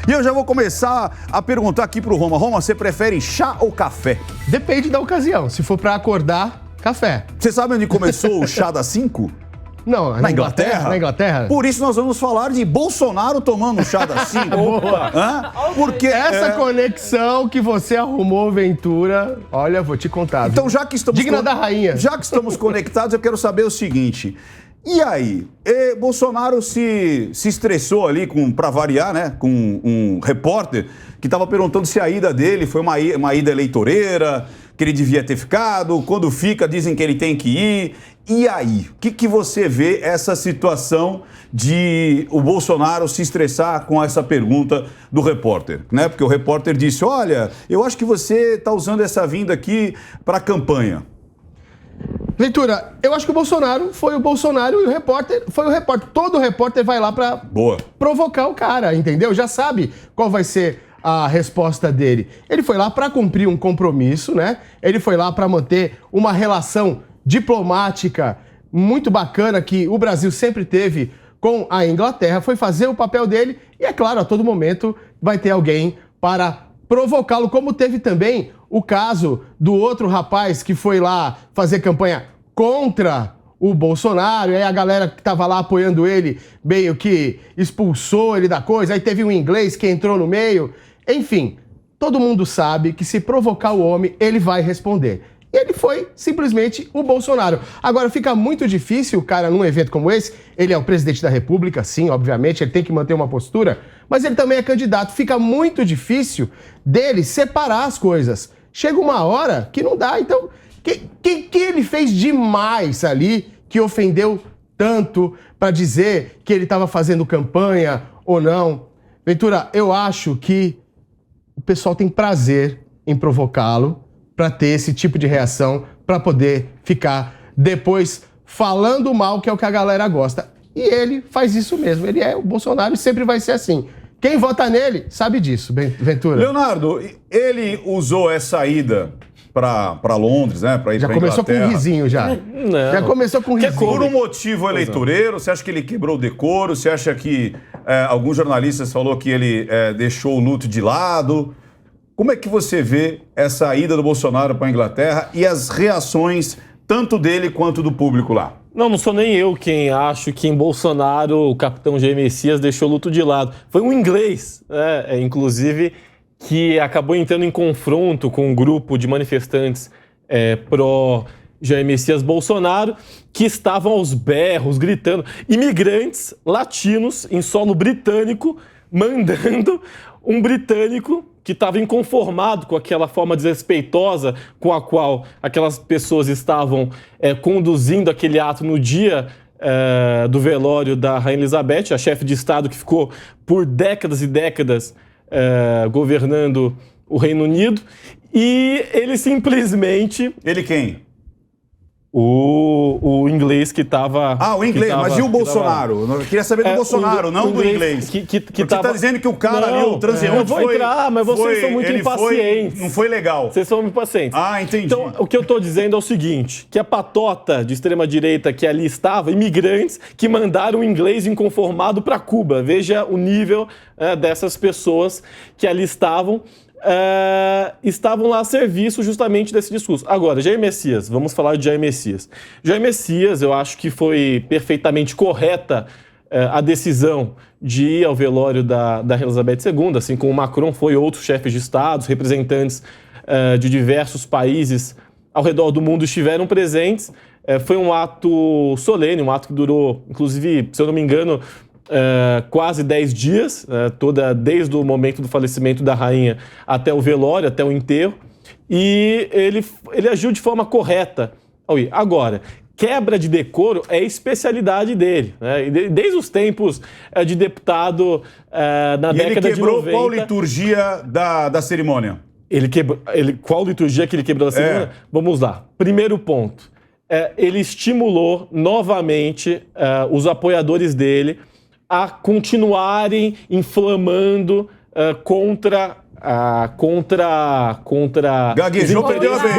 E eu já vou começar a perguntar aqui pro Roma. Roma, você prefere chá ou café? Depende da ocasião. Se for pra acordar, café. Você sabe onde começou o chá das 5? Não, Na Inglaterra? Na Inglaterra? Por isso nós vamos falar de Bolsonaro tomando um chá das 5. Boa. Porque Essa conexão que você arrumou, Ventura, olha, vou te contar. Então, já que estamos Digna da rainha. Já que estamos conectados, eu quero saber o seguinte. E aí, Bolsonaro se estressou ali, para variar, né, com um repórter que estava perguntando se a ida dele foi uma ida eleitoreira, que ele devia ter ficado, quando fica dizem que ele tem que ir. E aí, o que você vê essa situação de o Bolsonaro se estressar com essa pergunta do repórter, né? Porque o repórter disse, olha, eu acho que você está usando essa vinda aqui para a campanha. Ventura, eu acho que o Bolsonaro foi o Bolsonaro e o repórter foi o repórter. Todo repórter vai lá pra provocar o cara, entendeu? Já sabe qual vai ser a resposta dele. Ele foi lá pra cumprir um compromisso, né? Ele foi lá pra manter uma relação diplomática muito bacana que o Brasil sempre teve com a Inglaterra, foi fazer o papel dele e, é claro, a todo momento vai ter alguém para provocá-lo, como teve também o caso do outro rapaz que foi lá fazer campanha contra o Bolsonaro, e aí a galera que estava lá apoiando ele meio que expulsou ele da coisa, aí teve um inglês que entrou no meio, enfim, todo mundo sabe que se provocar o homem, ele vai responder. E ele foi simplesmente o Bolsonaro. Agora, fica muito difícil, cara, num evento como esse, ele é o presidente da República, sim, obviamente, ele tem que manter uma postura, mas ele também é candidato. Fica muito difícil dele separar as coisas. Chega uma hora que não dá. Então, que ele fez demais ali, que ofendeu tanto para dizer que ele estava fazendo campanha ou não? Ventura, eu acho que o pessoal tem prazer em provocá-lo, para ter esse tipo de reação, para poder ficar depois falando mal, que é o que a galera gosta. E ele faz isso mesmo, ele é o Bolsonaro e sempre vai ser assim. Quem vota nele sabe disso, Ventura. Leonardo, ele usou essa ida para Londres, né, para ir para Inglaterra. Já começou com um risinho, já. Não. Já começou com um risinho. Por um motivo eleitoreiro, você acha que ele quebrou o decoro? Você acha que alguns jornalistas falou que ele deixou o luto de lado? Como é que você vê essa ida do Bolsonaro para a Inglaterra e as reações tanto dele quanto do público lá? Não sou nem eu quem acho que em Bolsonaro o capitão Jair Messias deixou o luto de lado. Foi um inglês, inclusive, que acabou entrando em confronto com um grupo de manifestantes pró-Jair Messias Bolsonaro, que estavam aos berros, gritando. Imigrantes latinos em solo britânico, mandando um britânico que estava inconformado com aquela forma desrespeitosa com a qual aquelas pessoas estavam conduzindo aquele ato no dia do velório da Rainha Elizabeth, a chefe de Estado que ficou por décadas e décadas governando o Reino Unido, e ele simplesmente... Ele quem? O inglês que estava... o inglês, mas e o Bolsonaro? Eu queria saber do Bolsonaro, não do inglês. Porque você está dizendo que o cara ali, o transeunte, eu vou entrar, mas vocês são muito impacientes. Não foi legal. Vocês são muito impacientes. Entendi. Então, o que eu estou dizendo é o seguinte, que a patota de extrema-direita que ali estava, imigrantes que mandaram o inglês inconformado para Cuba. Veja o nível dessas pessoas que ali estavam lá a serviço justamente desse discurso. Agora, Jair Messias, vamos falar de Jair Messias. Jair Messias, eu acho que foi perfeitamente correta a decisão de ir ao velório da Rainha Elizabeth II, assim como o Macron foi, outros chefes de Estado, representantes de diversos países ao redor do mundo estiveram presentes. Foi um ato solene, um ato que durou, inclusive, se eu não me engano, quase 10 dias, desde o momento do falecimento da rainha até o velório, até o enterro, e ele agiu de forma correta. Agora, quebra de decoro é a especialidade dele, né? Desde os tempos de deputado na década de 90. Ele quebrou qual liturgia da cerimônia? Qual liturgia que ele quebrou da cerimônia? Vamos lá. Primeiro ponto. Ele estimulou novamente os apoiadores dele a continuarem inflamando contra contra... Gaguejou, perdeu a vez.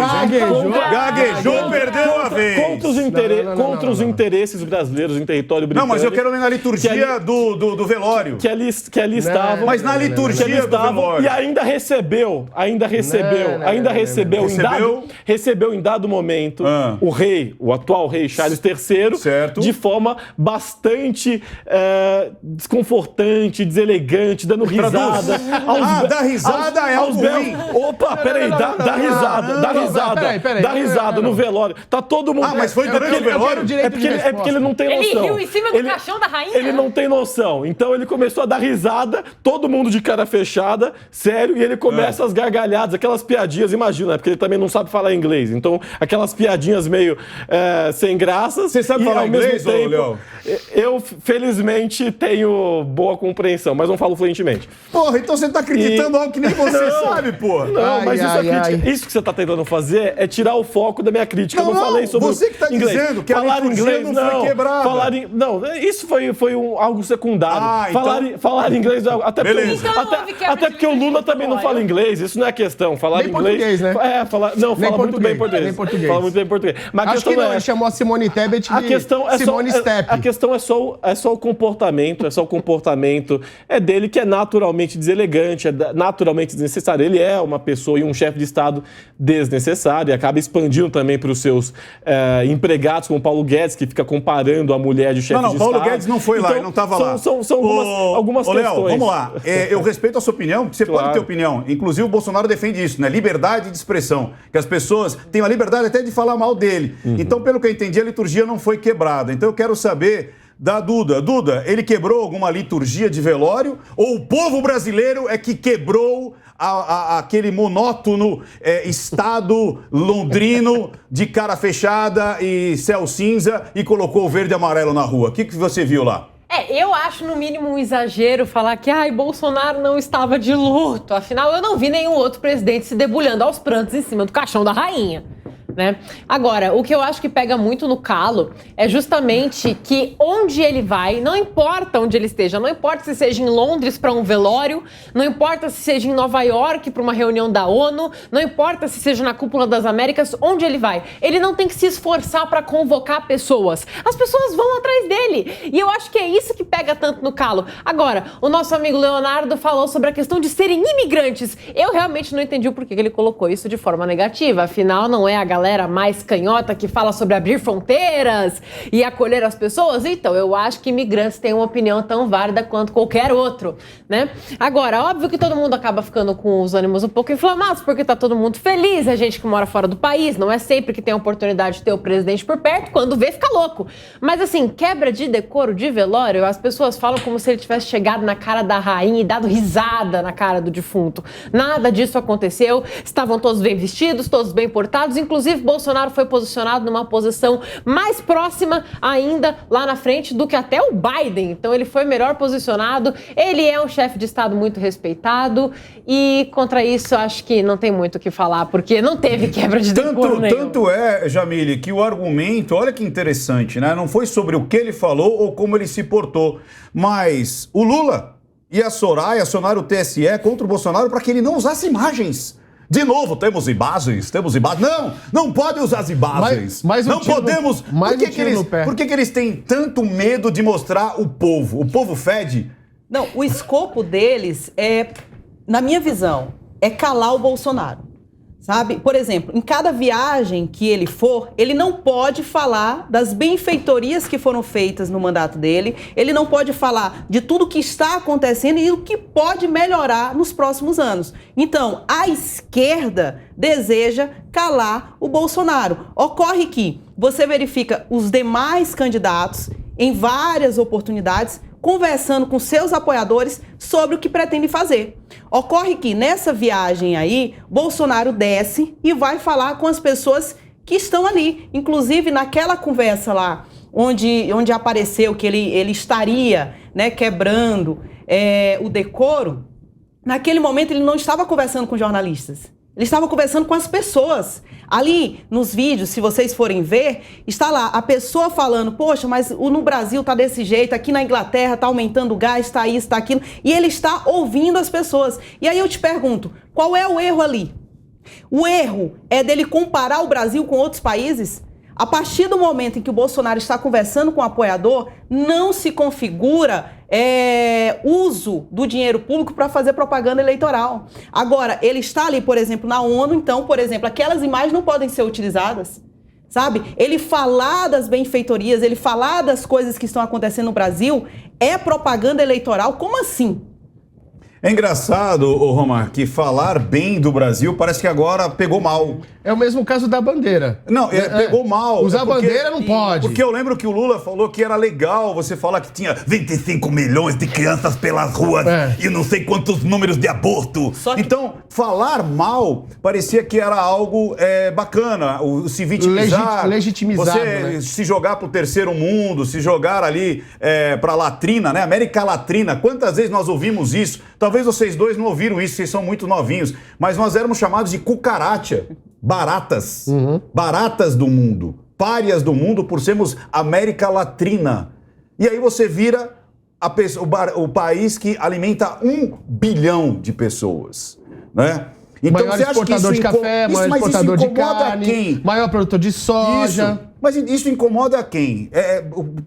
Gaguejou, perdeu a vez. Contra os interesses brasileiros em território britânico. Não, mas eu quero ver na liturgia do velório. Que ali estavam... Mas na liturgia do velório. E ainda recebeu em dado momento o atual rei Charles III, certo, de forma bastante desconfortante, deselegante, dando risada. Dar risada é algo ruim. Opa, peraí, dá risada no velório. Tá todo mundo... mas foi durante o velório? É porque ele não tem noção. Ele riu em cima do caixão da rainha? Ele não tem noção. Então ele começou a dar risada, todo mundo de cara fechada, sério, e ele começa as gargalhadas, aquelas piadinhas, imagina, porque ele também não sabe falar inglês. Então, aquelas piadinhas meio sem graças. Você sabe falar inglês, Léo? Eu, felizmente, tenho boa compreensão, mas não falo fluentemente. Porra, então você tá acreditando algo que nem você sabe, porra. Não, mas isso que você tá tentando fazer é tirar o foco da minha crítica. Eu não falei sobre você que tá inglês. Dizendo que falar a inglês não foi quebrada. Isso foi algo secundário. Falar inglês... Até porque o Lula também não fala inglês. Isso não é questão. Falar nem inglês... português, né? Fala muito bem português. Fala muito bem português. Mas acho que não, ele chamou a Simone Tebet de Simone Step. A questão é só o comportamento, é dele que é naturalmente deselegante, é naturalmente desnecessário. Ele é uma pessoa e um chefe de Estado desnecessário e acaba expandindo também para os seus empregados, como o Paulo Guedes, que fica comparando a mulher de chefe de Estado. Paulo Guedes não foi lá, ele não estava lá. São algumas questões. Léo, vamos lá. Eu respeito a sua opinião, porque você pode ter opinião. Inclusive o Bolsonaro defende isso, né? Liberdade de expressão. Que as pessoas têm a liberdade até de falar mal dele. Então, pelo que eu entendi, a liturgia não foi quebrada. Então eu quero saber da Duda. Duda, ele quebrou alguma liturgia de velório? Ou o povo brasileiro é que quebrou aquele monótono estado londrino de cara fechada e céu cinza e colocou o verde e amarelo na rua? O que você viu lá? Eu acho no mínimo um exagero falar que Bolsonaro não estava de luto. Afinal, eu não vi nenhum outro presidente se debulhando aos prantos em cima do caixão da rainha. Né? Agora, o que eu acho que pega muito no calo é justamente que onde ele vai, não importa onde ele esteja, não importa se seja em Londres para um velório, não importa se seja em Nova York para uma reunião da ONU, não importa se seja na Cúpula das Américas, onde ele vai, ele não tem que se esforçar para convocar pessoas. As pessoas vão atrás dele. E eu acho que é isso que pega tanto no calo. Agora, o nosso amigo Leonardo falou sobre a questão de serem imigrantes. Eu realmente não entendi o porquê que ele colocou isso de forma negativa. Afinal, não é a galera mais canhota que fala sobre abrir fronteiras e acolher as pessoas? Então, eu acho que imigrantes têm uma opinião tão válida quanto qualquer outro, né? Agora, óbvio que todo mundo acaba ficando com os ânimos um pouco inflamados, porque tá todo mundo feliz, a gente que mora fora do país, não é sempre que tem a oportunidade de ter o presidente por perto, quando vê, fica louco. Mas assim, quebra de decoro de velório, as pessoas falam como se ele tivesse chegado na cara da rainha e dado risada na cara do defunto. Nada disso aconteceu, estavam todos bem vestidos, todos bem portados, inclusive Bolsonaro foi posicionado numa posição mais próxima ainda lá na frente do que até o Biden. Então ele foi melhor posicionado, ele é um chefe de Estado muito respeitado e contra isso acho que não tem muito o que falar, porque não teve quebra de decoro nenhum. Tanto é, Jamile, que o argumento, olha que interessante, né? Não foi sobre o que ele falou ou como ele se portou, mas o Lula e a Soraya acionaram o TSE contra o Bolsonaro para que ele não usasse imagens. De novo, temos imagens. Não pode usar as imagens. Não podemos. Por que eles têm tanto medo de mostrar o povo? O povo fede? Não, o escopo deles na minha visão, é calar o Bolsonaro. Sabe? Por exemplo, em cada viagem que ele for, ele não pode falar das benfeitorias que foram feitas no mandato dele, ele não pode falar de tudo que está acontecendo e o que pode melhorar nos próximos anos. Então, a esquerda deseja calar o Bolsonaro. Ocorre que você verifica os demais candidatos em várias oportunidades conversando com seus apoiadores sobre o que pretende fazer. Ocorre que nessa viagem aí, Bolsonaro desce e vai falar com as pessoas que estão ali. Inclusive, naquela conversa lá, onde apareceu que ele estaria, né, quebrando o decoro, naquele momento ele não estava conversando com jornalistas. Ele estava conversando com as pessoas. Ali nos vídeos, se vocês forem ver, está lá a pessoa falando, poxa, mas no Brasil tá desse jeito, aqui na Inglaterra tá aumentando o gás, tá isso, tá aquilo. E ele está ouvindo as pessoas. E aí eu te pergunto, qual é o erro ali? O erro é dele comparar o Brasil com outros países? A partir do momento em que o Bolsonaro está conversando com o apoiador, não se configura uso do dinheiro público para fazer propaganda eleitoral. Agora, ele está ali, por exemplo, na ONU, então, por exemplo, aquelas imagens não podem ser utilizadas, sabe? Ele falar das benfeitorias, ele falar das coisas que estão acontecendo no Brasil, é propaganda eleitoral? Como assim? É engraçado, Romar, que falar bem do Brasil parece que agora pegou mal. É o mesmo caso da bandeira. Não, pegou mal. Usar bandeira não pode. Porque eu lembro que o Lula falou que era legal você falar que tinha 25 milhões de crianças pelas ruas e não sei quantos números de aborto. Então, falar mal parecia que era algo bacana, se vitimizar. Legitimizado, você se jogar pro terceiro mundo, se jogar ali pra latrina, né? América Latrina. Quantas vezes nós ouvimos isso? Talvez vocês dois não ouviram isso, vocês são muito novinhos, mas nós éramos chamados de cucaracha, baratas, baratas do mundo, párias do mundo por sermos América Latrina. E aí você vira o país que alimenta 1 bilhão de pessoas, né? Então, maior exportador de café, maior exportador de carne, quem? Maior produtor de soja. Isso. Mas isso incomoda quem?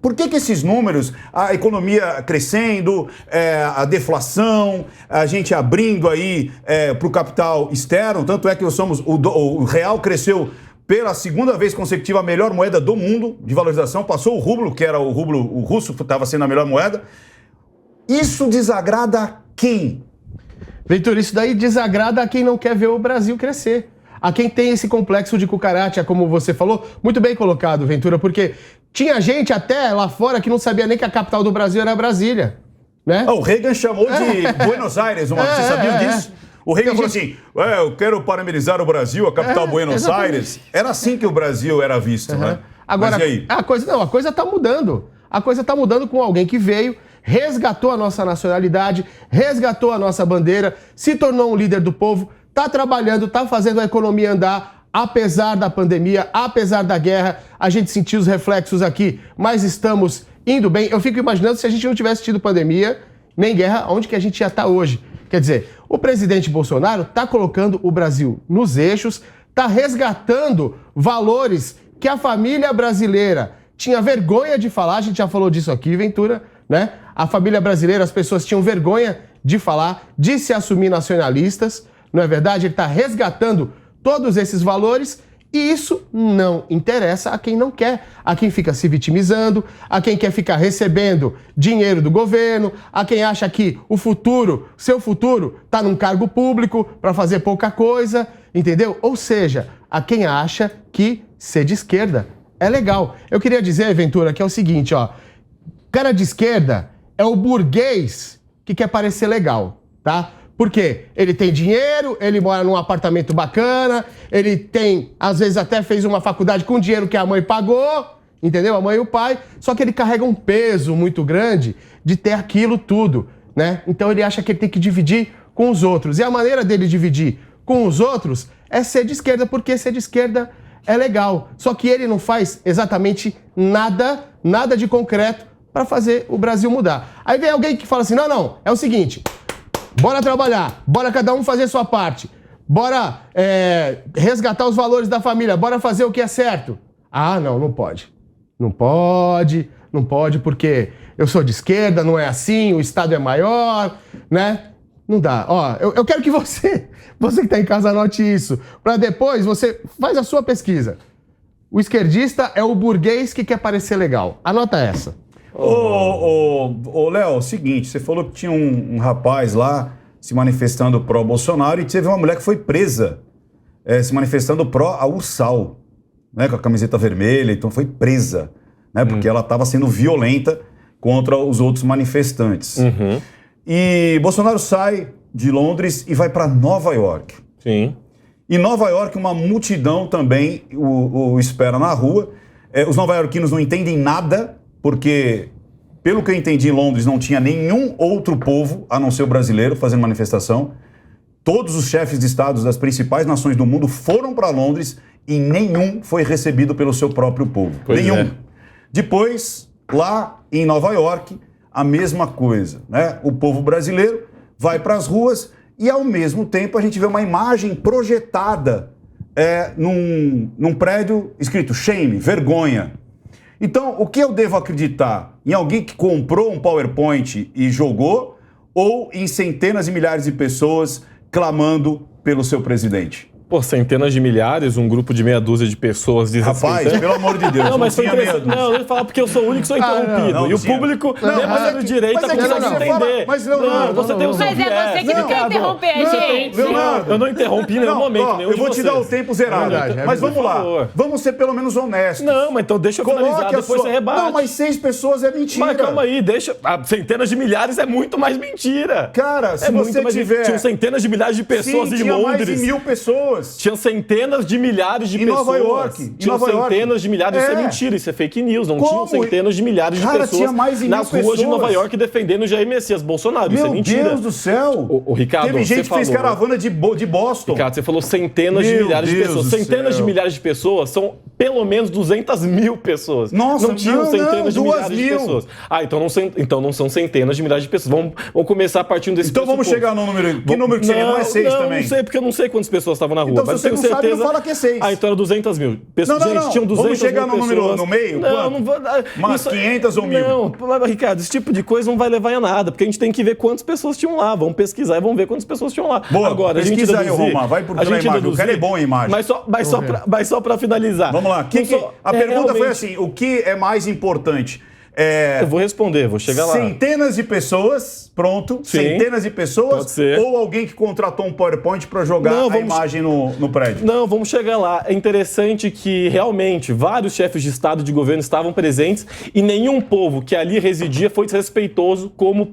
Por que esses números, a economia crescendo, a deflação, a gente abrindo aí para o capital externo, tanto é que o real cresceu pela segunda vez consecutiva a melhor moeda do mundo de valorização, passou o rublo, que era o rublo, o russo estava sendo a melhor moeda. Isso desagrada a quem? Ventura, isso daí desagrada a quem não quer ver o Brasil crescer. A quem tem esse complexo de cucaracha, como você falou, muito bem colocado, Ventura, porque tinha gente até lá fora que não sabia nem que a capital do Brasil era Brasília, né? O Reagan chamou de Buenos Aires, vocês sabiam disso? O Reagan falou assim, eu quero parabenizar o Brasil, a capital Buenos Aires. Era assim que o Brasil era visto, né? Agora, mas e aí? a coisa está mudando. A coisa está mudando com alguém que veio, resgatou a nossa nacionalidade, resgatou a nossa bandeira, se tornou um líder do povo, está trabalhando, está fazendo a economia andar, apesar da pandemia, apesar da guerra. A gente sentiu os reflexos aqui, mas estamos indo bem. Eu fico imaginando se a gente não tivesse tido pandemia, nem guerra, onde que a gente ia estar hoje. Quer dizer, o presidente Bolsonaro está colocando o Brasil nos eixos, está resgatando valores que a família brasileira tinha vergonha de falar. A gente já falou disso aqui, Ventura, né? A família brasileira, as pessoas tinham vergonha de falar, de se assumir nacionalistas. Não é verdade? Ele está resgatando todos esses valores e isso não interessa a quem não quer, a quem fica se vitimizando, a quem quer ficar recebendo dinheiro do governo, a quem acha que seu futuro está num cargo público para fazer pouca coisa, entendeu? Ou seja, a quem acha que ser de esquerda é legal. Eu queria dizer, Ventura, que é o seguinte, ó, cara de esquerda é o burguês que quer parecer legal, tá? Porque ele tem dinheiro, ele mora num apartamento bacana, ele tem, às vezes até fez uma faculdade com dinheiro que a mãe pagou, entendeu? A mãe e o pai, só que ele carrega um peso muito grande de ter aquilo tudo, né? Então ele acha que ele tem que dividir com os outros. E a maneira dele dividir com os outros é ser de esquerda, porque ser de esquerda é legal. Só que ele não faz exatamente nada de concreto para fazer o Brasil mudar. Aí vem alguém que fala assim, não, é o seguinte... Bora trabalhar, bora cada um fazer sua parte, bora resgatar os valores da família, bora fazer o que é certo. Ah, não pode. Não pode porque eu sou de esquerda, não é assim, o Estado é maior, né? Não dá. Ó, eu quero que você que está em casa anote isso, para depois você faz a sua pesquisa. O esquerdista é o burguês que quer parecer legal. Anota essa. Ô, Léo, seguinte, você falou que tinha um rapaz lá se manifestando pró-Bolsonaro e teve uma mulher que foi presa se manifestando pró-Ursal, né, com a camiseta vermelha, então foi presa, né, porque ela estava sendo violenta contra os outros manifestantes. E Bolsonaro sai de Londres e vai para Nova York. Sim. Em Nova York, uma multidão também o espera na rua. Os nova-iorquinos não entendem nada, porque, pelo que eu entendi, em Londres não tinha nenhum outro povo, a não ser o brasileiro, fazendo manifestação. Todos os chefes de estados das principais nações do mundo foram para Londres e nenhum foi recebido pelo seu próprio povo. Nenhum. É. Depois, lá em Nova York, a mesma coisa, né? O povo brasileiro vai para as ruas e, ao mesmo tempo, a gente vê uma imagem projetada num prédio escrito shame, vergonha. Então, o que eu devo acreditar? Em alguém que comprou um PowerPoint e jogou ou em centenas de milhares de pessoas clamando pelo seu presidente? Por centenas de milhares, um grupo de meia dúzia de pessoas Rapaz, pelo amor de Deus. Não, mas foi interessante. Não, eu ia falar porque eu sou o único que sou interrompido. Não, e o público, mesmo sendo direita, consegue entender. Mas, Leonardo, você tem o seu viés. Mas é você que não quer interromper a gente. Leonardo, eu não interrompi em nenhum momento. Eu vou te dar o tempo zerado. Mas vamos lá. Vamos ser pelo menos honestos. Não, mas então deixa eu finalizar, depois você rebate. Não, mas 6 pessoas é mentira. Mas calma aí, deixa. Centenas de milhares é muito mais mentira. Cara, se você tiver... Tinham centenas de milhares de pessoas em Londres. Tinha mais de 1000 pessoas. Tinham centenas de milhares de pessoas. Nova York. Tinham centenas de milhares. Isso é mentira, isso é fake news. Não tinham centenas de milhares de pessoas nas ruas de Nova York defendendo Jair Messias Bolsonaro. Isso é mentira. Meu Deus do céu. Ricardo, teve gente que fez caravana de Boston. Ricardo, você falou centenas de milhares de pessoas. Centenas de milhares de pessoas são pelo menos 200 mil pessoas. Nossa, não tinham centenas de milhares de pessoas. Então não são centenas de milhares de pessoas. Vamos começar partindo desse Então vamos chegar no número. Que número que seria? Não é 6 também? Não sei, porque eu não sei quantas pessoas estavam na rua. Então, se você não sabe, não fala que é 6. Então era 200 mil. Não. Tinham 200 vamos chegar mil no número no meio? Não vou dar. Umas 500 ou 1000? Não, Ricardo, esse tipo de coisa não vai levar a nada, porque a gente tem que ver quantas pessoas tinham lá. Vamos pesquisar e vamos ver quantas pessoas tinham lá. Boa, agora, pesquisa aí, Roma. Vai por aquela imagem. O cara é bom em imagem. Mas só pra finalizar. Vamos lá. A pergunta foi assim, o que é mais importante? Eu vou responder, vou chegar lá. Centenas de pessoas, pronto. Sim, centenas de pessoas. Pode ser. Ou alguém que contratou um PowerPoint para jogar a imagem no prédio? Não, vamos chegar lá. É interessante que realmente vários chefes de Estado e de governo estavam presentes e nenhum povo que ali residia foi desrespeitoso como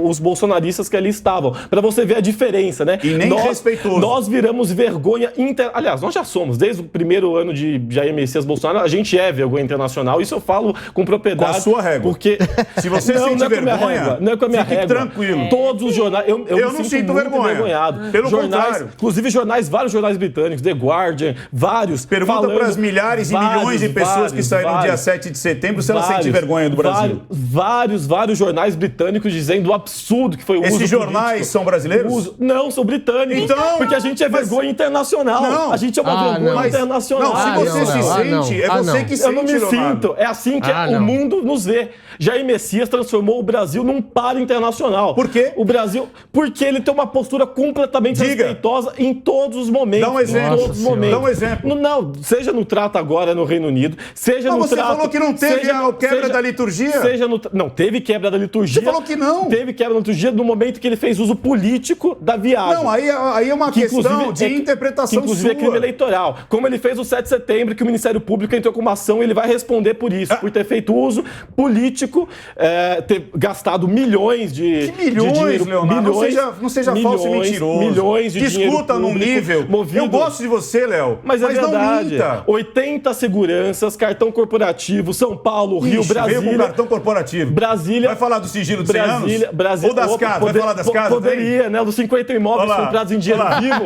os bolsonaristas que ali estavam. Para você ver a diferença, né? E nem respeitoso. Nós viramos vergonha Aliás, nós já somos. Desde o primeiro ano de Jair Messias Bolsonaro, a gente é vergonha internacional. Isso eu falo com propriedade. Com a sua régua. Porque se você sente vergonha, não é com a minha régua. Tranquilo. Todos os jornais. Eu não sinto vergonha. Envergonhado. Pelo contrário. Inclusive vários jornais britânicos, The Guardian, vários. Pergunta para as milhares e milhões de pessoas que saíram no dia 7 de setembro se elas sentem vergonha do Brasil. Vários jornais britânicos dizendo o absurdo que foi o uso Esses jornais político. São brasileiros? Não, são britânicos. Então, porque a gente é vergonha internacional. Não. A gente é uma vergonha internacional. Não, se você se sente, é você que sente, Eu não me sinto. É assim que o mundo nos vê. Jair Messias transformou o Brasil num par internacional. Por quê? O Brasil, porque ele tem uma postura completamente respeitosa em todos os momentos. Dá um exemplo. Em todos os momentos. Dá um exemplo. Não, seja no trato agora no Reino Unido, seja no você trato... falou que não teve a quebra da liturgia? Não, teve quebra da liturgia. Você falou que não. Teve quebra da liturgia no momento que ele fez uso político da viagem. Não, aí é uma questão de interpretação inclusive sua. É crime eleitoral. Como ele fez o 7 de setembro, que o Ministério Público entrou com uma ação, ele vai responder por isso, por ter feito uso político, ter gastado milhões de dinheiro. Leonardo? Não seja falso e mentiroso. Milhões de dinheiro Discuta num nível. Eu gosto de você, Léo. Mas é verdade. Não minta. 80 seguranças, cartão corporativo, São Paulo, Rio, Brasília. Veio com cartão corporativo. Brasília. Vai falar do sigilo de 100 anos? Brasília. Ou das casas? Vai falar das casas? Poderia, né? Dos 50 imóveis comprados em dinheiro vivo.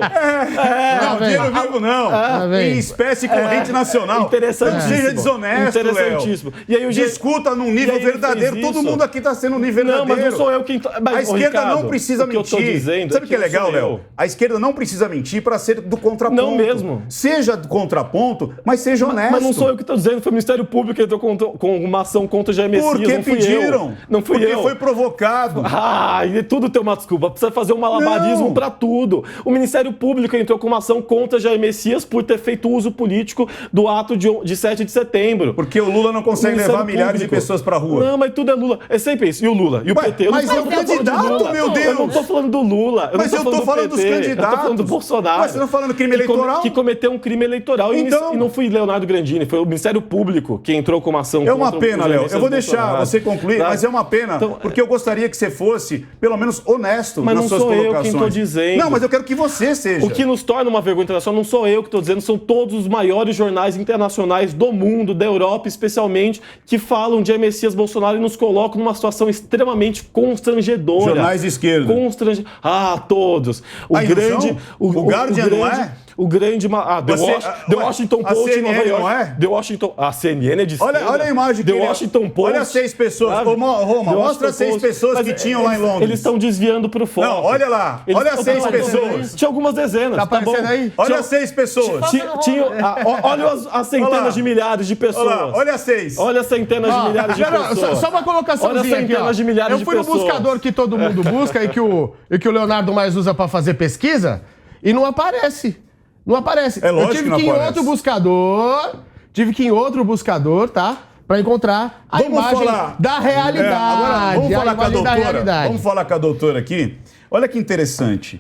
Não, dinheiro vivo não. Em espécie corrente nacional. Interessantíssimo. Não seja desonesto, interessantíssimo. Léo. E aí, discuta num nível verdadeiro. Todo mundo aqui está sendo um nível verdadeiro. Mas não sou eu quem... A esquerda não precisa mentir. Sabe o que é legal, Léo? A esquerda não precisa mentir para ser do contraponto. Não mesmo. Seja do contraponto, mas seja honesto. Mas não sou eu que estou dizendo, foi o Ministério Público que entrou com uma ação contra Jair Messias. Porque pediram. Não fui eu. Porque foi provocado. E tudo tem uma desculpa. Precisa fazer um malabarismo para tudo. O Ministério Público entrou com uma ação contra Jair Messias por ter feito uso político do ato de 7 de setembro. Porque o Lula não consegue levar milhares de pessoas para a rua. Não, mas tudo é Lula. É sempre isso. E o Lula? E o PT? Mas é o candidato, meu Deus! Eu não tô falando do Lula. Mas eu tô falando dos candidatos. Eu tô falando do Bolsonaro. Mas você não tá falando crime eleitoral? Que cometeu um crime eleitoral. Então... E não foi Leonardo Grandini, foi o Ministério Público que entrou com uma ação contra o É uma pena, Léo. Eu vou deixar você concluir, tá? mas é uma pena, porque eu gostaria que você fosse, pelo menos, honesto nas suas colocações. Mas não sou eu quem tô dizendo. Não, mas eu quero que você seja. O que nos torna uma vergonha internacional não sou eu que estou dizendo, são todos os maiores jornais internacionais do mundo, da Europa especialmente, que falam de Jair Messias Bolsonaro e nos colocam numa situação extremamente constrangedora. constrangedora. Jornais de esquerda. Todos. O Guardian não é? O grande... The Washington Post em Nova York. Não é? The Washington... A CNN é de esquerda. Olha a imagem que The Washington Post. Olha 6 pessoas. Roma, mostra 6 pessoas que tinham lá em Londres. Eles estão desviando pro foco. Não, olha lá. Olha 6 pessoas. Tinha algumas dezenas. Tá aparecendo aí? Olha 6 pessoas. Olha as centenas de milhares de pessoas. Olha 6. Olha centenas de milhares de pessoas. Só uma colocaçãozinha aqui, ó. Centenas de milhares de pessoas. Eu fui no buscador que todo mundo busca e que o Leonardo mais usa pra fazer pesquisa e não aparece. Não aparece. É lógico eu tive que que ir não em aparece. outro buscador, tá? Pra encontrar a imagem da realidade. Agora, vamos falar com a doutora. Vamos falar com a doutora aqui. Olha que interessante.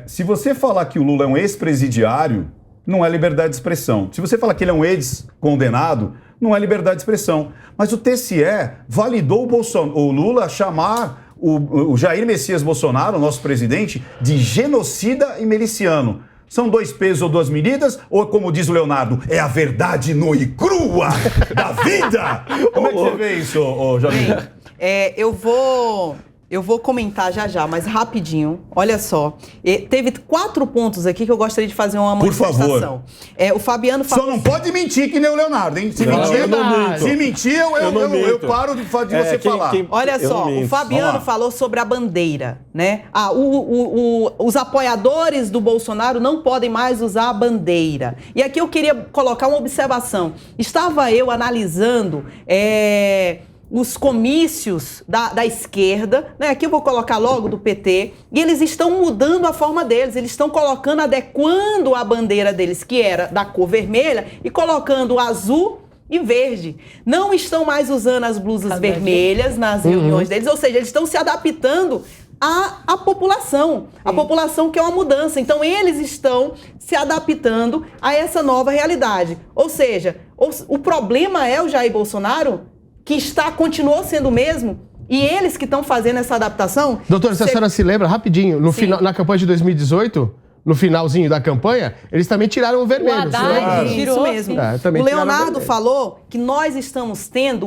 Se você falar que o Lula é um ex-presidiário, não é liberdade de expressão. Se você falar que ele é um ex-condenado, não é liberdade de expressão. Mas o TSE validou o Lula chamar o Jair Messias Bolsonaro, nosso presidente, de genocida e miliciano. São 2 pesos ou 2 medidas? Ou, como diz o Leonardo, é a verdade nua e crua da vida? Como é que você vê isso, Jamil? Eu vou comentar já, mas rapidinho. Olha só. Teve 4 pontos aqui que eu gostaria de fazer uma manifestação. Por favor. O Fabiano falou... Só não pode mentir que nem o Leonardo, hein? Se mentir, eu paro de você falar. Olha só, o Fabiano falou sobre a bandeira, né? Os apoiadores do Bolsonaro não podem mais usar a bandeira. E aqui eu queria colocar uma observação. Estava eu analisando... os comícios da esquerda, né? Aqui eu vou colocar logo do PT, e eles estão mudando a forma deles, eles estão colocando, adequando a bandeira deles, que era da cor vermelha, e colocando azul e verde. Não estão mais usando as blusas vermelhas nas reuniões deles, ou seja, eles estão se adaptando à população. A população quer uma mudança. Então, eles estão se adaptando a essa nova realidade. Ou seja, o problema é o Jair Bolsonaro, que continuou sendo o mesmo, e eles que estão fazendo essa adaptação... Doutora, se a senhora se lembra, rapidinho, na campanha de 2018, no finalzinho da campanha, eles também tiraram o vermelho. O Haddad Isso mesmo. O Leonardo falou que nós estamos sendo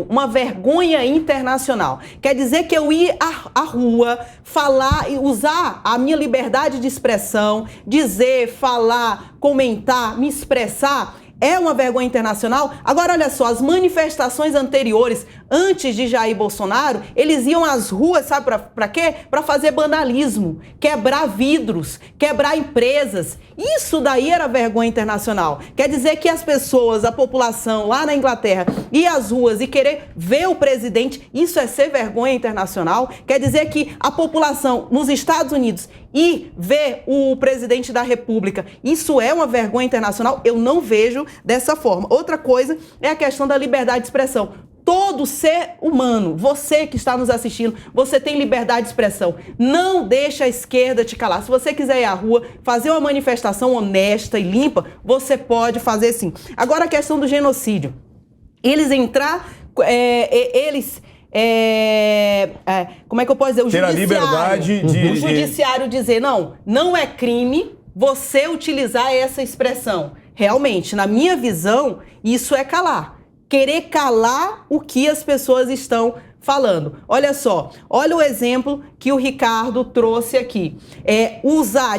uma vergonha internacional. Quer dizer que eu ir à rua, falar e usar a minha liberdade de expressão, dizer, falar, comentar, me expressar... É uma vergonha internacional? Agora, olha só, as manifestações anteriores, antes de Jair Bolsonaro, eles iam às ruas, sabe pra quê? Pra fazer vandalismo, quebrar vidros, quebrar empresas. Isso daí era vergonha internacional. Quer dizer que as pessoas, a população lá na Inglaterra, ia às ruas e querer ver o presidente, isso é ser vergonha internacional? Quer dizer que a população nos Estados Unidos e ver o presidente da República, isso é uma vergonha internacional? Eu não vejo dessa forma. Outra coisa é a questão da liberdade de expressão. Todo ser humano, você que está nos assistindo, você tem liberdade de expressão. Não deixa a esquerda te calar. Se você quiser ir à rua, fazer uma manifestação honesta e limpa, você pode fazer sim. Agora a questão do genocídio. Como é que eu posso dizer? O judiciário dizer, não é crime você utilizar essa expressão. Realmente, na minha visão, isso é calar. Querer calar o que as pessoas estão falando. Olha só, olha o exemplo que o Ricardo trouxe aqui.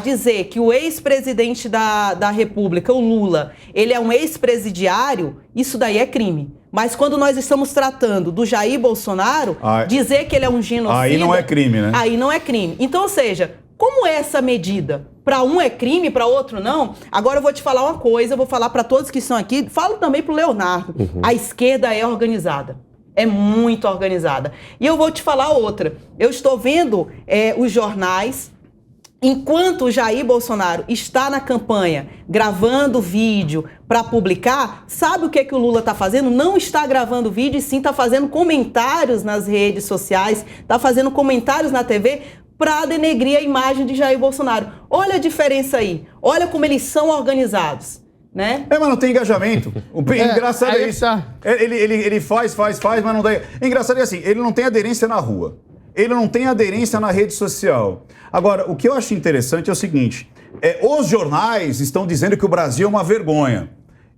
Dizer que o ex-presidente da República, o Lula, ele é um ex-presidiário, isso daí é crime. Mas quando nós estamos tratando do Jair Bolsonaro, dizer que ele é um genocida... Aí não é crime, né? Aí não é crime. Então, ou seja, como é essa medida? Para um é crime, para outro não? Agora eu vou te falar uma coisa, eu vou falar para todos que estão aqui, falo também para o Leonardo. A esquerda é organizada. É muito organizada. E eu vou te falar outra. Eu estou vendo os jornais... Enquanto o Jair Bolsonaro está na campanha gravando vídeo para publicar, sabe o que o Lula está fazendo? Não está gravando vídeo e sim está fazendo comentários nas redes sociais, está fazendo comentários na TV para denegrir a imagem de Jair Bolsonaro. Olha a diferença aí. Olha como eles são organizados. Né? Mas não tem engajamento. O engraçado é isso. Ele faz, mas não dá. Engraçado é assim, ele não tem aderência na rua. Ele não tem aderência na rede social. Agora, o que eu acho interessante é o seguinte, os jornais estão dizendo que o Brasil é uma vergonha.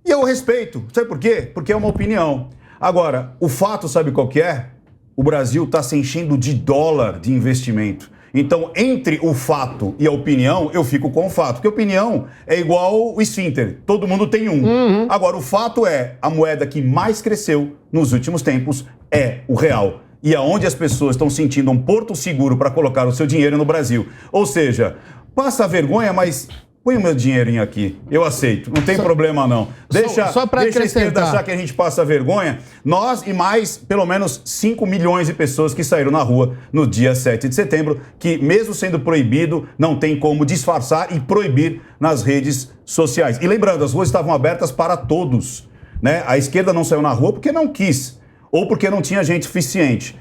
E eu respeito. Sabe por quê? Porque é uma opinião. Agora, o fato, sabe qual que é? o Brasil está se enchendo de dólar de investimento. Então, entre o fato e a opinião, eu fico com o fato. Porque opinião é igual o esfíncter. Todo mundo tem um. Agora, o fato é, a moeda que mais cresceu nos últimos tempos é o real. E aonde as pessoas estão sentindo um porto seguro para colocar o seu dinheiro no Brasil. Ou seja, passa vergonha, mas põe o meu dinheirinho aqui. Eu aceito. Não tem problema, não. Deixa a esquerda achar que a gente passa vergonha. Nós e mais, pelo menos, 5 milhões de pessoas que saíram na rua no dia 7 de setembro, que mesmo sendo proibido, não tem como disfarçar e proibir nas redes sociais. E lembrando, as ruas estavam abertas para todos, né? A esquerda não saiu na rua porque não quis, ou porque não tinha gente suficiente.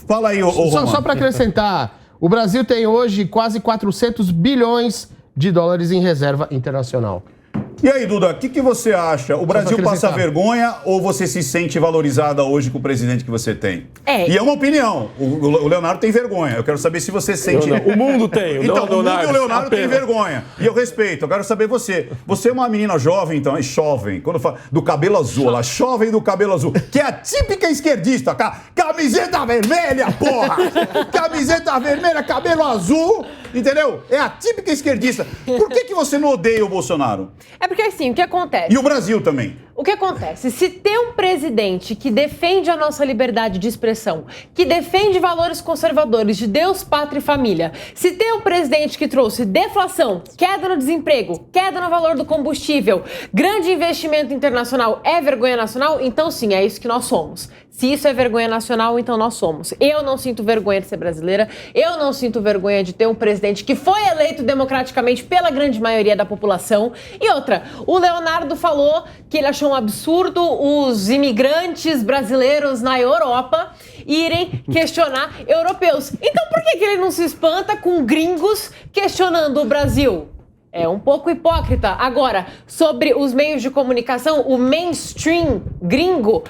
Fala aí, Só para acrescentar, o Brasil tem hoje quase 400 bilhões de dólares em reserva internacional. E aí, Duda, o que você acha? O Brasil passa vergonha ou você se sente valorizada hoje com o presidente que você tem? E é uma opinião. O Leonardo tem vergonha. Eu quero saber se você sente... Não. O mundo tem. Então, o Leonardo tem vergonha. E eu respeito. Eu quero saber você. Você é uma menina jovem, então, jovem. Quando fala do cabelo azul, ela jovem do cabelo azul, que é a típica esquerdista. Camiseta vermelha, porra! Camiseta vermelha, cabelo azul, entendeu? É a típica esquerdista. Por que você não odeia o Bolsonaro? É porque assim, o que acontece? E o Brasil também. O que acontece? Se tem um presidente que defende a nossa liberdade de expressão, que defende valores conservadores de Deus, pátria e família, se tem um presidente que trouxe deflação, queda no desemprego, queda no valor do combustível, grande investimento internacional, é vergonha nacional? Então sim, é isso que nós somos. Se isso é vergonha nacional, então nós somos. Eu não sinto vergonha de ser brasileira, eu não sinto vergonha de ter um presidente que foi eleito democraticamente pela grande maioria da população. E outra, o Leonardo falou que ele achou um absurdo os imigrantes brasileiros na Europa irem questionar europeus. Então por que ele não se espanta com gringos questionando o Brasil? É um pouco hipócrita. Agora, sobre os meios de comunicação, o mainstream gringo,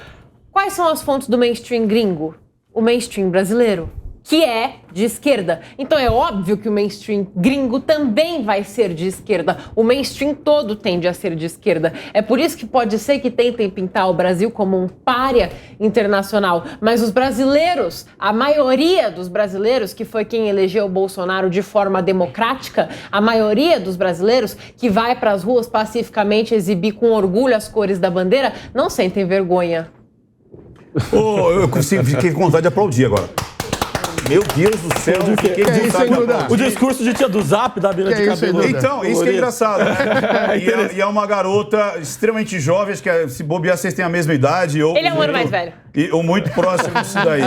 quais são as fontes do mainstream gringo? O mainstream brasileiro, que é de esquerda. Então é óbvio que o mainstream gringo também vai ser de esquerda. O mainstream todo tende a ser de esquerda. É por isso que pode ser que tentem pintar o Brasil como um pária internacional. Mas os brasileiros, a maioria dos brasileiros, que foi quem elegeu o Bolsonaro de forma democrática, a maioria dos brasileiros que vai para as ruas pacificamente exibir com orgulho as cores da bandeira, não sentem vergonha. Eu fiquei com vontade de aplaudir agora. Meu Deus do céu, eu fiquei com vontade de aplaudir. O discurso de tia do Zap, da mina de cabelo. Então, isso que é engraçado, né? E é uma garota extremamente jovem, acho que se bobear, vocês têm a mesma idade. Ele é um ano mais velho. Ou muito próximo disso daí.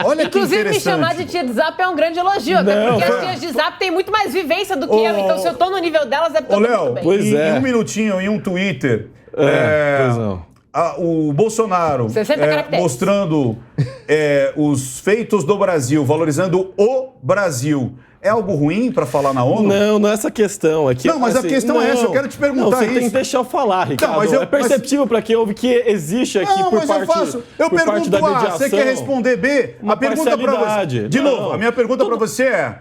Olha que interessante. Inclusive, me chamar de tia de Zap é um grande elogio, até porque as tias de Zap têm muito mais vivência do que eu. Então, se eu tô no nível delas, é porque eu tô muito bem. Em um minutinho, em um Twitter... Pois não. O Bolsonaro mostrando os feitos do Brasil, valorizando o Brasil. É algo ruim para falar na ONU? Não é essa questão. Não, mas assim, a questão é essa, eu quero te perguntar você tem que deixar eu falar, Ricardo. Não, mas é perceptível para quem ouve que existe aqui por parte da mediação. Você quer responder B? A pergunta para você. De novo, a minha pergunta para você é: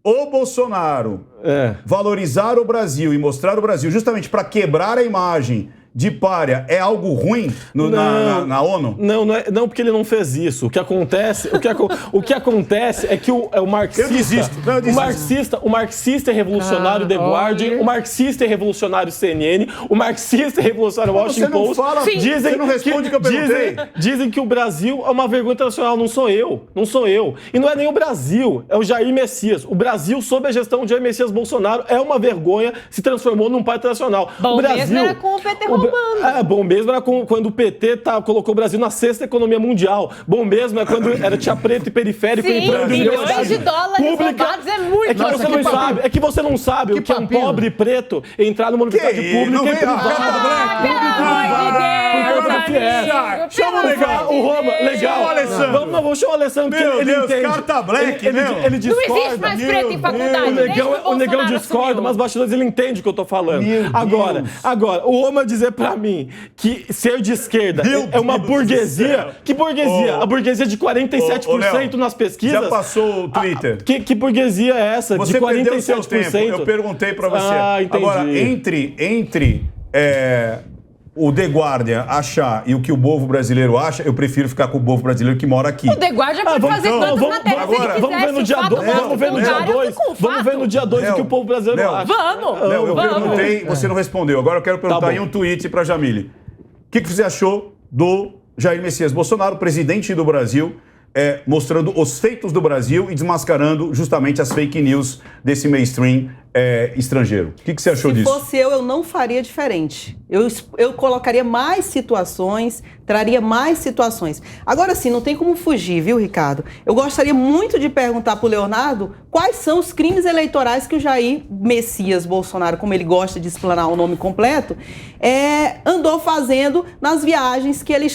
o Bolsonaro valorizar o Brasil e mostrar o Brasil justamente para quebrar a imagem de pária é algo ruim na ONU? Não, porque ele não fez isso. O que acontece é que o marxista... Eu desisto. O marxista é revolucionário The Guardian, o marxista é revolucionário CNN, o marxista é revolucionário Washington Post. Você não responde o que eu perguntei. Dizem que o Brasil é uma vergonha internacional. Não sou eu. E não é nem o Brasil, é o Jair Messias. O Brasil, sob a gestão de Jair Messias Bolsonaro, é uma vergonha, se transformou num pai internacional. Bom, o Brasil mesmo era com o PT roubando. Bom mesmo era quando o PT colocou o Brasil na 6ª economia mundial. Bom mesmo é quando era tinha preto e periférico entrando em bilhões de dólares roubados é muito. É que você não sabe o que é um pobre preto entrar numa universidade pública e Chama o legal. O Roma, legal. Vamos chamar o Alessandro, porque ele entende. Carta black, ele discorda. Não existe mais preto em faculdade. O negão discorda, mas bastidores ele entende o que eu tô falando. Agora, o Roma dizer pra mim que ser de esquerda é uma burguesia. Que burguesia? A burguesia de 47% nas pesquisas. Já passou o Twitter. Que burguesia é essa? Você de 47%? Perdeu o seu tempo. Eu perguntei pra você. Entendi. Agora, entre o The Guardian achar e o que o povo brasileiro acha, eu prefiro ficar com o povo brasileiro que mora aqui. O The Guardian pode fazer quantas matérias ele quiser. Vamos ver no dia 2. Vamos ver no dia 2 o que o povo brasileiro acha. Vamos! Léo, eu perguntei, você não respondeu. Agora eu quero perguntar em um tweet para Jamile. O que você achou do Jair Messias Bolsonaro, presidente do Brasil, mostrando os feitos do Brasil e desmascarando justamente as fake news desse mainstream estrangeiro? O que você achou disso? Se fosse eu não faria diferente. Eu colocaria mais situações, traria mais situações. Agora sim, não tem como fugir, viu, Ricardo? Eu gostaria muito de perguntar para o Leonardo quais são os crimes eleitorais que o Jair Messias Bolsonaro, como ele gosta de explanar o nome completo, andou fazendo nas viagens que ele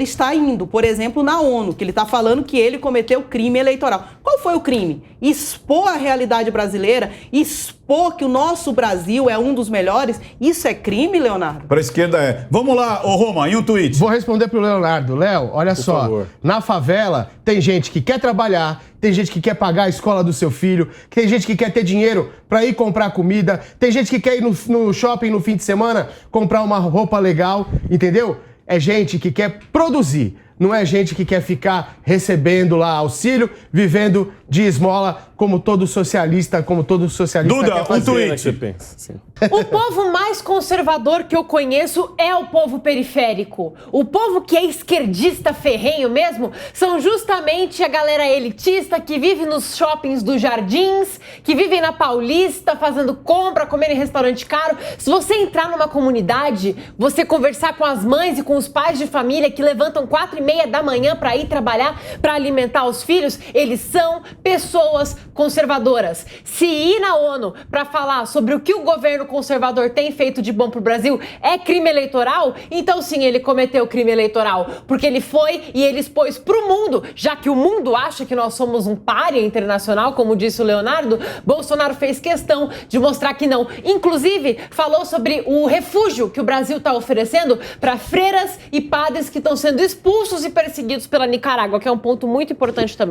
está indo. Por exemplo, na ONU, que ele está falando que ele cometeu crime eleitoral. Qual foi o crime? Expor a realidade brasileira, expor que o nosso Brasil é um dos melhores, isso é crime, Leonardo? Para a esquerda é. Vamos lá, ô Roma, em um tweet. Vou responder pro Leonardo. Léo, olha só. Favor. Na favela, tem gente que quer trabalhar, tem gente que quer pagar a escola do seu filho, tem gente que quer ter dinheiro para ir comprar comida, tem gente que quer ir no shopping no fim de semana comprar uma roupa legal, entendeu? É gente que quer produzir. Não é gente que quer ficar recebendo lá auxílio, vivendo de esmola, como todo socialista Duda, quer fazer. tweet. O povo mais conservador que eu conheço é o povo periférico. O povo que é esquerdista ferrenho mesmo são justamente a galera elitista que vive nos shoppings dos Jardins, que vivem na Paulista fazendo compra, comendo em restaurante caro. Se você entrar numa comunidade, você conversar com as mães e com os pais de família que levantam 4:30 da manhã para ir trabalhar, para alimentar os filhos, eles são pessoas conservadoras. Se ir na ONU para falar sobre o que o governo conservador tem feito de bom pro Brasil é crime eleitoral, então sim, ele cometeu crime eleitoral, porque ele foi e ele expôs pro mundo, já que o mundo acha que nós somos um pária internacional, como disse o Leonardo, Bolsonaro fez questão de mostrar que não. Inclusive, falou sobre o refúgio que o Brasil está oferecendo para freiras e padres que estão sendo expulsos e perseguidos pela Nicarágua, que é um ponto muito importante também.